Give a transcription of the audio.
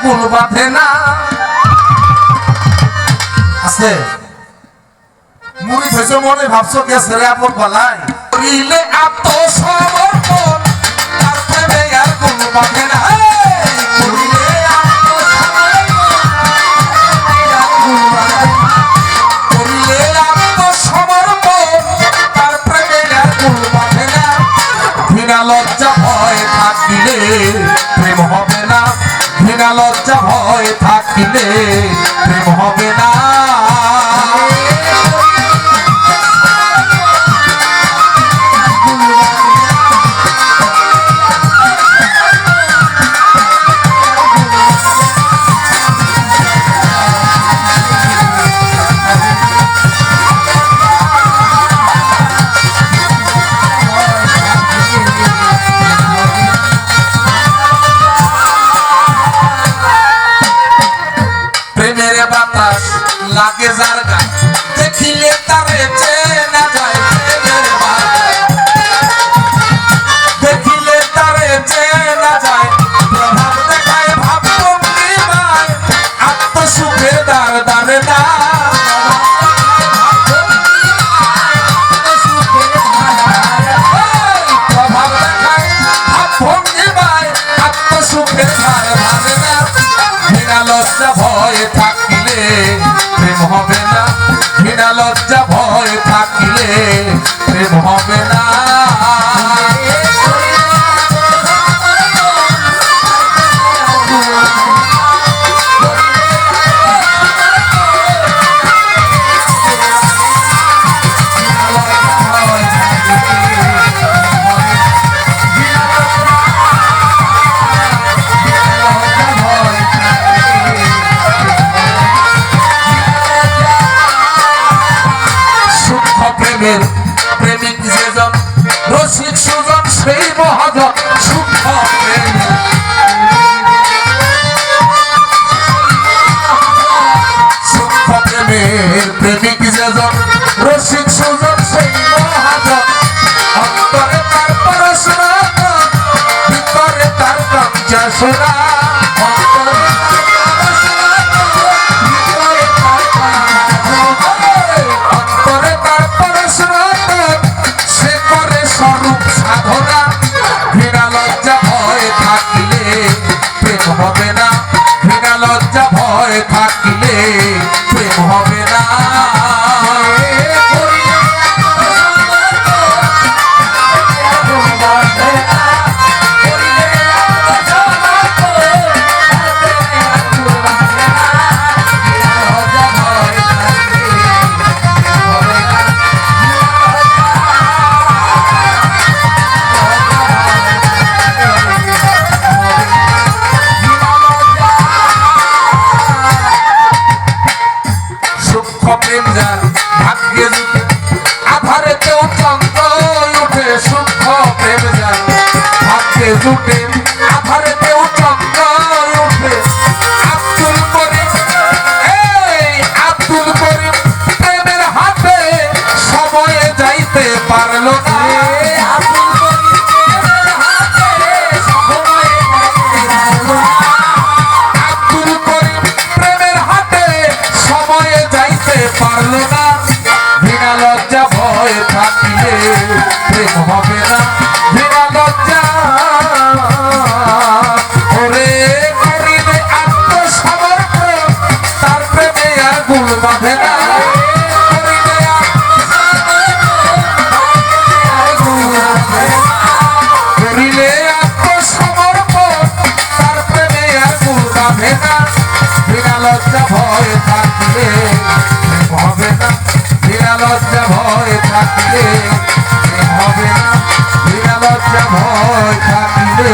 কুল বাঁধে না। আছে মুড়ি ভেজে মনে ভাবছো কে ছেড়ে আপন গলায় করিলে আত্মসমর্পণ তার প্রেমে আর কুল বাঁধে না। লজ্জা ভয় থাকিলে প্রেম হবে না, ঘৃণা লজ্জা ভয় থাকিলে প্রেম হবে না। বাতাস লাগে যার গান দেখিলে তারে চেনা যায়, দেখিলে তারে চেনা যায়, প্রভাব দেখায় ভাব ভঙ্গিমায় আত্মসুখের দ্বার দ্বারে না। প্রভাব দেখায় ভাব ভঙ্গিমায় আত্মসুখের দ্বার দ্বারে না। ঘৃণা লজ্জা ভয় থাকিলে প্রেম হবে না, ঘৃণা লজ্জা ভয় থাকিলে প্রেম হবে না। প্রেমিক যেজন রসিক সুজন সেই মহাজন সূক্ষ্ম প্রেমের প্রেমিক যেজন রসিক সুজন সেই মহাজন। অন্তরে তার পরশরা ভিতরে তার কাঞ্চা সোনা, হবে না, ঘৃণা লজ্জা ভয় থাকিলে প্রেম হবে না। প্রেম যার ভাগ্যে জুটে আধারেতেও চন্দ্র উঠে, সূক্ষ্ম প্রেম যার ভাগ্যে জুটে আধারেতেও চন্দ্র উঠে। আব্দুল করিম আব্দুল করিম প্রেমের হাতে সময়ে যাইতে পারলো না। আব্দুল করিম প্রেমের হাতে সময়ে যাইতে পারলো না। ঘৃণা লজ্জা ভয় থাকিলে প্রেম হবে না, ঘৃণা লজ্জা ওরে করিলে আত্মসমর্পণ তার প্রেমে আর গুল বাঁধে না। করিলে আত্মসমর্পণ তার প্রেমে আর গুল বাঁধে না। ঘৃণা লজ্জা ভয় থাকিলে হবে না, ঘৃণা লজ্জা ভয় থাকিলে হবে না, ঘৃণা লজ্জা ভয় থাকিলে